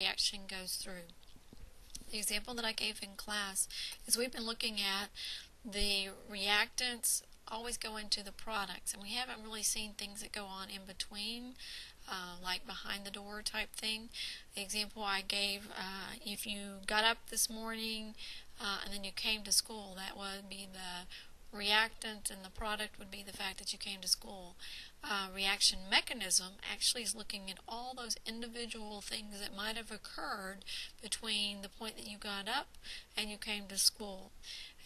reaction goes through. The example that I gave in class is we've been looking at the reactants always go into the products, and we haven't really seen things that go on in between, like behind the door type thing. The example I gave, if you got up this morning and then you came to school, that would be the reactant, and the product would be the fact that you came to school. Reaction mechanism actually is looking at all those individual things that might have occurred between the point that you got up and you came to school.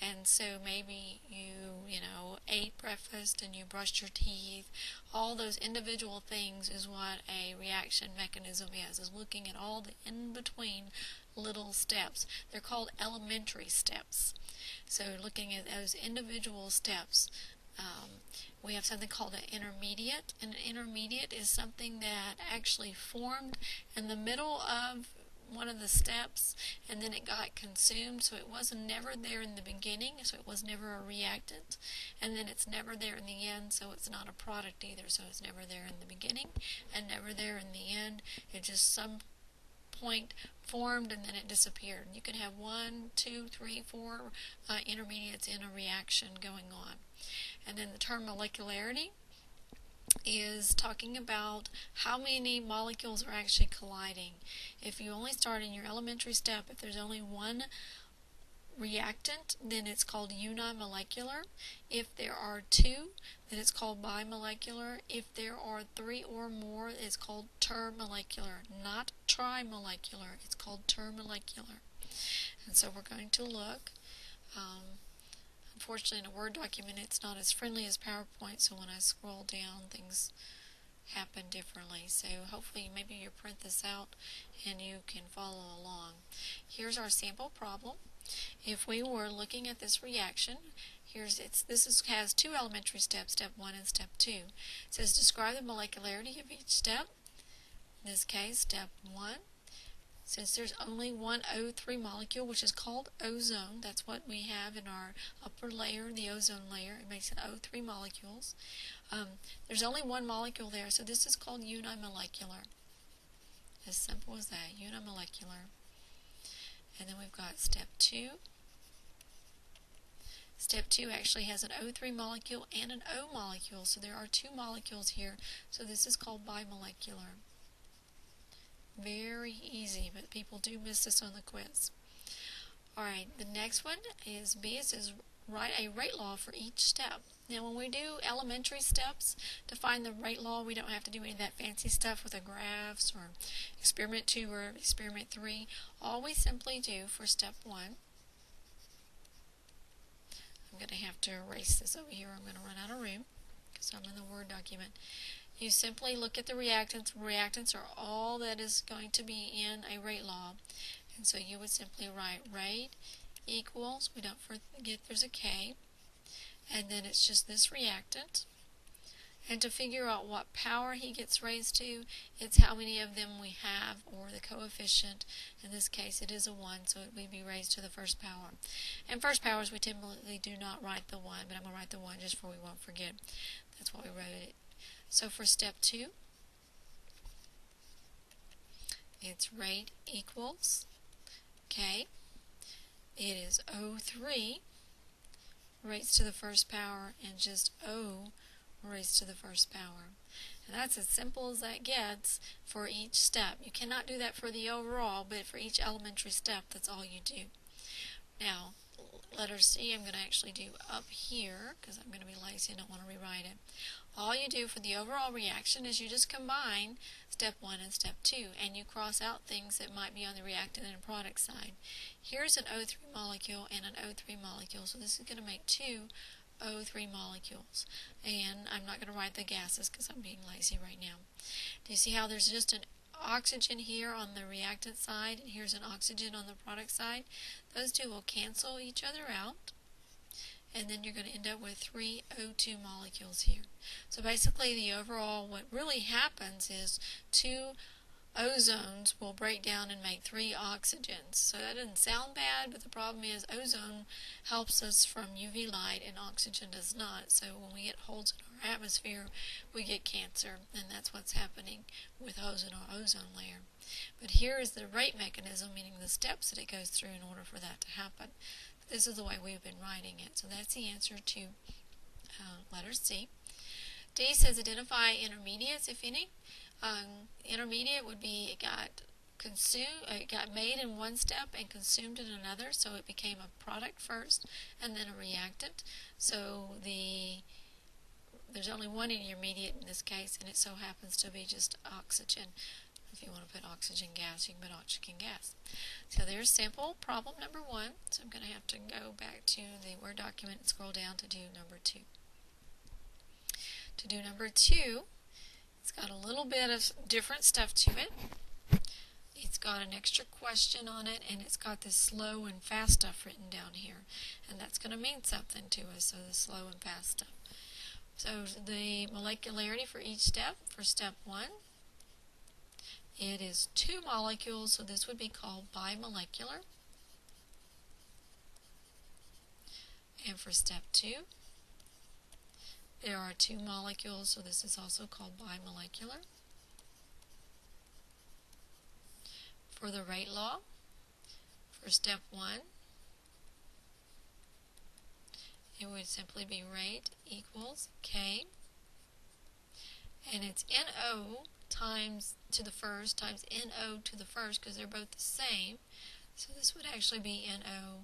And so maybe you ate breakfast and you brushed your teeth. All those individual things is what a reaction mechanism is looking at all the in-between little steps. They're called elementary steps. So looking at those individual steps. We have something called an intermediate, and an intermediate is something that actually formed in the middle of one of the steps, and then it got consumed, so it was never there in the beginning, so it was never a reactant, and then it's never there in the end, so it's not a product either. So it's never there in the beginning and never there in the end. It just some point formed and then it disappeared. You can have 1, 2, 3, 4 intermediates in a reaction going on. And then the term molecularity is talking about how many molecules are actually colliding. If you only start in your elementary step, if there's only one reactant, then it's called unimolecular. If there are 2, then it's called bimolecular. If there are 3 or more, it's called termolecular, not trimolecular. It's called termolecular. And so we're going to look. Unfortunately, in a Word document, it's not as friendly as PowerPoint, so when I scroll down, things happen differently. So hopefully maybe you print this out and you can follow along. Here's our sample problem. If we were looking at this reaction, has 2 elementary steps, step 1 and step 2. It says describe the molecularity of each step. In this case, step 1. Since there's only one O3 molecule, which is called ozone, that's what we have in our upper layer, the ozone layer. It makes it O3 molecules. There's only one molecule there, so this is called unimolecular. As simple as that, unimolecular. And then we've got step 2. Step 2 actually has an O3 molecule and an O molecule, so there are 2 molecules here, so this is called bimolecular. Very easy, but people do miss this on the quiz. Alright, the next one is B. It says write a rate law for each step. Now when we do elementary steps to find the rate law, we don't have to do any of that fancy stuff with the graphs or experiment 2 or experiment 3. All we simply do for step 1, I'm going to have to erase this over here. I'm going to run out of room because I'm in the Word document. You simply look at the reactants. Reactants are all that is going to be in a rate law. And so you would simply write rate equals, we don't forget there's a K, and then it's just this reactant. And to figure out what power he gets raised to, it's how many of them we have, or the coefficient. In this case it is a 1, so it would be raised to the first power. And first powers we typically do not write the 1, but I'm going to write the 1 just for we won't forget. That's why we wrote it. So for step 2, it's rate equals K. It is O3 raised to the first power and just O raised to the first power. And that's as simple as that gets for each step. You cannot do that for the overall, but for each elementary step, that's all you do. Now, letter C I'm going to actually do up here because I'm going to be lazy and don't want to rewrite it. All you do for the overall reaction is you just combine step 1 and step 2, and you cross out things that might be on the reactant and product side. Here's an O3 molecule and an O3 molecule, so this is going to make 2 O3 molecules. And I'm not going to write the gases because I'm being lazy right now. Do you see how there's just an oxygen here on the reactant side, and here's an oxygen on the product side? Those two will cancel each other out, and then you're going to end up with 3 O2 molecules here. So basically the overall, what really happens is 2 ozones will break down and make 3 oxygens. So that doesn't sound bad, but the problem is ozone helps us from UV light and oxygen does not. So when we get holes in our atmosphere, we get cancer, and that's what's happening with ozone or ozone layer. But here is the rate mechanism, meaning the steps that it goes through in order for that to happen. This is the way we've been writing it. So that's the answer to letter C. D says identify intermediates, if any. Intermediate would be it got made in one step and consumed in another, so it became a product first and then a reactant. So there's only one intermediate in this case, and it so happens to be just oxygen. If you want to put oxygen gas, you can put oxygen gas. So there's sample problem number 1. So I'm going to have to go back to the Word document and scroll down to do number 2. To do number 2, it's got a little bit of different stuff to it. It's got an extra question on it, and it's got this slow and fast stuff written down here. And that's going to mean something to us, so the slow and fast stuff. So the molecularity for each step, for step 1, it is 2 molecules, so this would be called bimolecular. And for step 2, there are 2 molecules, so this is also called bimolecular. For the rate law, for step 1, it would simply be rate equals K, and it's NO times to the first times NO to the first, because they're both the same. So this would actually be NO2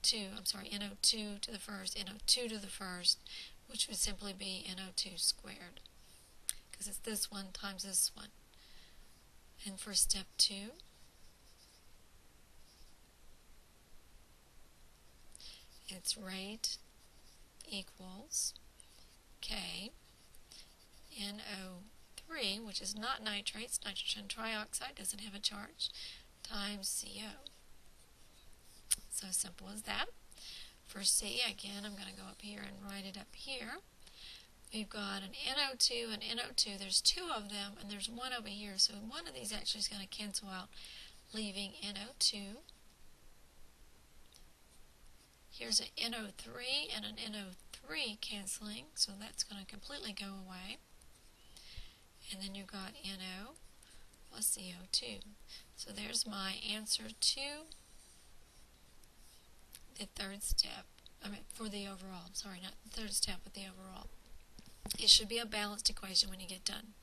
to the first, NO2 to the first, which would simply be NO2 squared, because it's this one times this one. And for step 2, its rate equals K NO3, which is not nitrates, nitrogen trioxide, doesn't have a charge, times CO. So simple as that. For C, again, I'm going to go up here and write it up here. We've got an NO2 and NO2. There's 2 of them, and there's 1 over here. So one of these actually is going to cancel out, leaving NO2. Here's an NO3 and an NO3 canceling, so that's going to completely go away. And then you've got NO plus CO2. So there's my answer to the third step. For the overall. Sorry, not the third step, but the overall. It should be a balanced equation when you get done.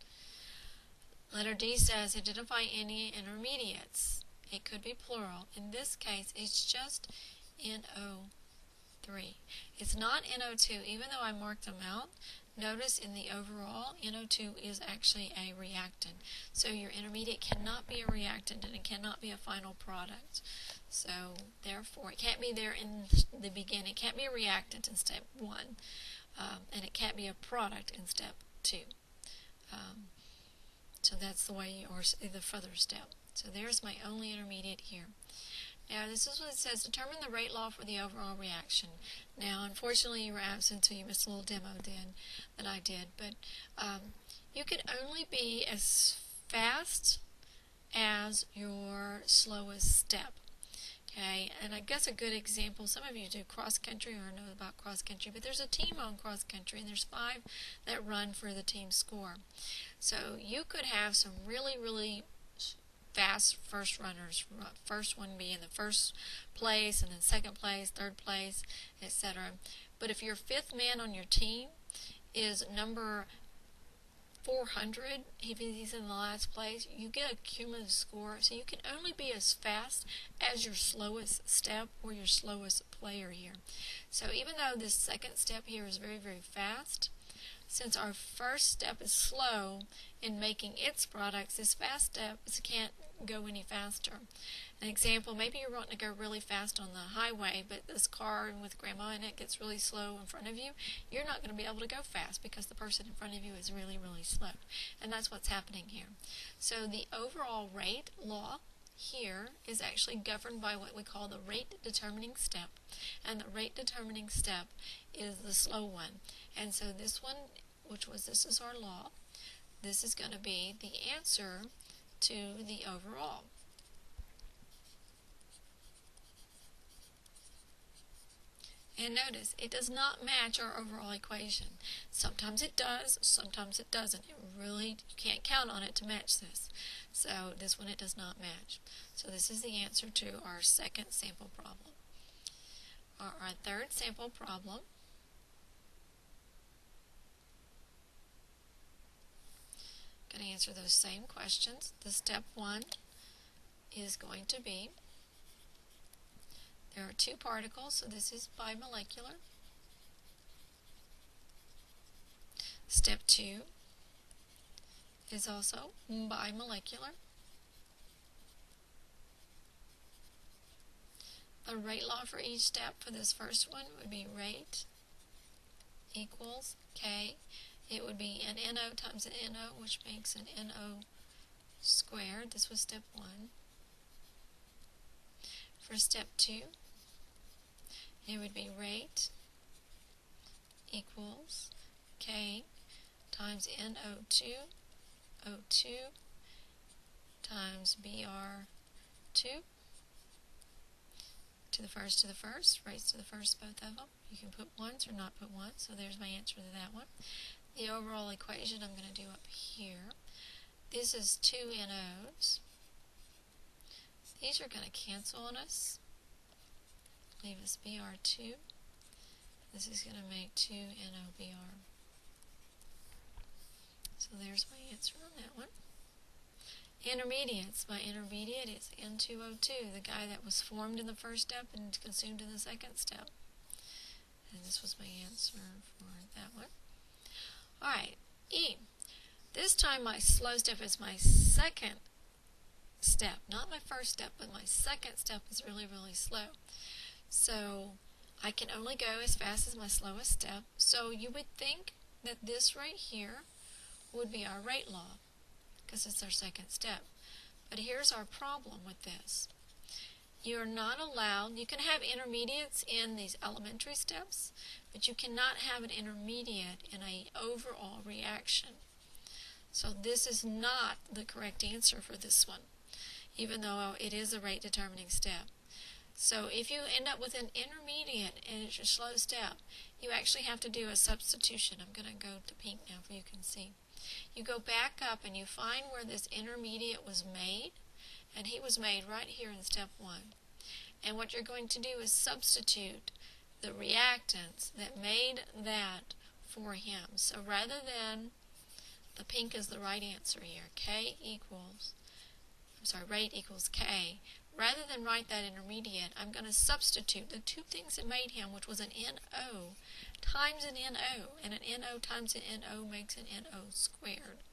Letter D says identify any intermediates. It could be plural. In this case, it's just NO3. It's not NO2, even though I marked them out. Notice in the overall, NO2 is actually a reactant. So your intermediate cannot be a reactant, and it cannot be a final product. So therefore, it can't be there in the beginning. It can't be a reactant in step 1, and it can't be a product in step 2. So that's the way, or the further step. So there's my only intermediate here. Now this is what it says, determine the rate law for the overall reaction. Now unfortunately you were absent, so you missed a little demo then that I did, but you can only be as fast as your slowest step. Okay, and I guess a good example, some of you do cross country or know about cross country, but there's a team on cross country and there's 5 that run for the team score. So you could have some really, really fast first runners, first one being the first place, and then second place, third place, etc. But if your 5th man on your team is number 400, if he's in the last place, you get a cumulative score. So you can only be as fast as your slowest step or your slowest player here. So even though this second step here is very, very fast, since our first step is slow in making its products, this fast step can't go any faster. An example, maybe you're wanting to go really fast on the highway, but this car with grandma in it gets really slow in front of you. You're not going to be able to go fast because the person in front of you is really, really slow. And that's what's happening here. So the overall rate law here is actually governed by what we call the rate determining step. And the rate determining step is the slow one. And so this one, this is our law, this is going to be the answer to the overall. And notice, it does not match our overall equation. Sometimes it does, sometimes it doesn't. It really, you can't count on it to match this. So this one it does not match. So this is the answer to our second sample problem. Our third sample problem going to answer those same questions. The step 1 is going to be, there are 2 particles, so this is bimolecular. Step 2 is also bimolecular. The rate law for each step for this first one would be rate equals K. It would be an NO times an NO, which makes an NO squared. This was step 1. For step 2, it would be rate equals K times NO2, O2 times Br2 to the first, rates to the first, both of them. You can put ones or not put ones, so there's my answer to that one. The overall equation I'm going to do up here. This is 2 NOs. These are going to cancel on us. Leave us Br2. This is going to make 2 NOBr. So there's my answer on that one. Intermediates. My intermediate is N2O2, the guy that was formed in the first step and consumed in the second step. And this was my answer for that one. Alright, E. This time my slow step is my second step. Not my first step, but my second step is really, really slow. So I can only go as fast as my slowest step. So you would think that this right here would be our rate law, because it's our second step. But here's our problem with this. You're not allowed, you can have intermediates in these elementary steps, but you cannot have an intermediate in an overall reaction. So this is not the correct answer for this one, even though it is a rate determining step. So if you end up with an intermediate and it's your slow step, you actually have to do a substitution. I'm going to go to pink now so you can see. You go back up and you find where this intermediate was made, and he was made right here in step 1. And what you're going to do is substitute the reactants that made that for him. So rather than, the pink is the right answer here, rate equals K. Rather than write that intermediate, I'm going to substitute the 2 things that made him, which was an NO times an NO, and an NO times an NO makes an NO squared.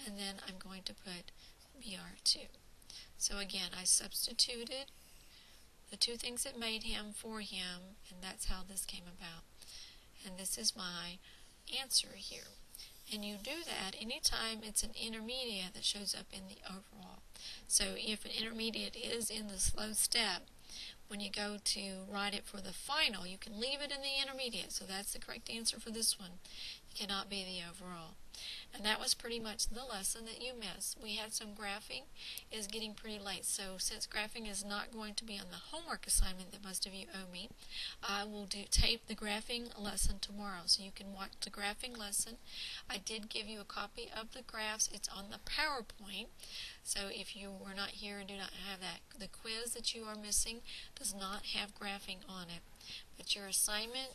And then I'm going to put Br2. So again, I substituted the 2 things that made him for him, and that's how this came about. And this is my answer here. And you do that anytime it's an intermediate that shows up in the overall. So if an intermediate is in the slow step, when you go to write it for the final, you can leave it in the intermediate. So that's the correct answer for this one. It cannot be the overall. And that was pretty much the lesson that you missed. We had some graphing. It's getting pretty late. So since graphing is not going to be on the homework assignment that most of you owe me, I will tape the graphing lesson tomorrow. So you can watch the graphing lesson. I did give you a copy of the graphs. It's on the PowerPoint. So if you were not here and do not have that, the quiz that you are missing does not have graphing on it. But your assignment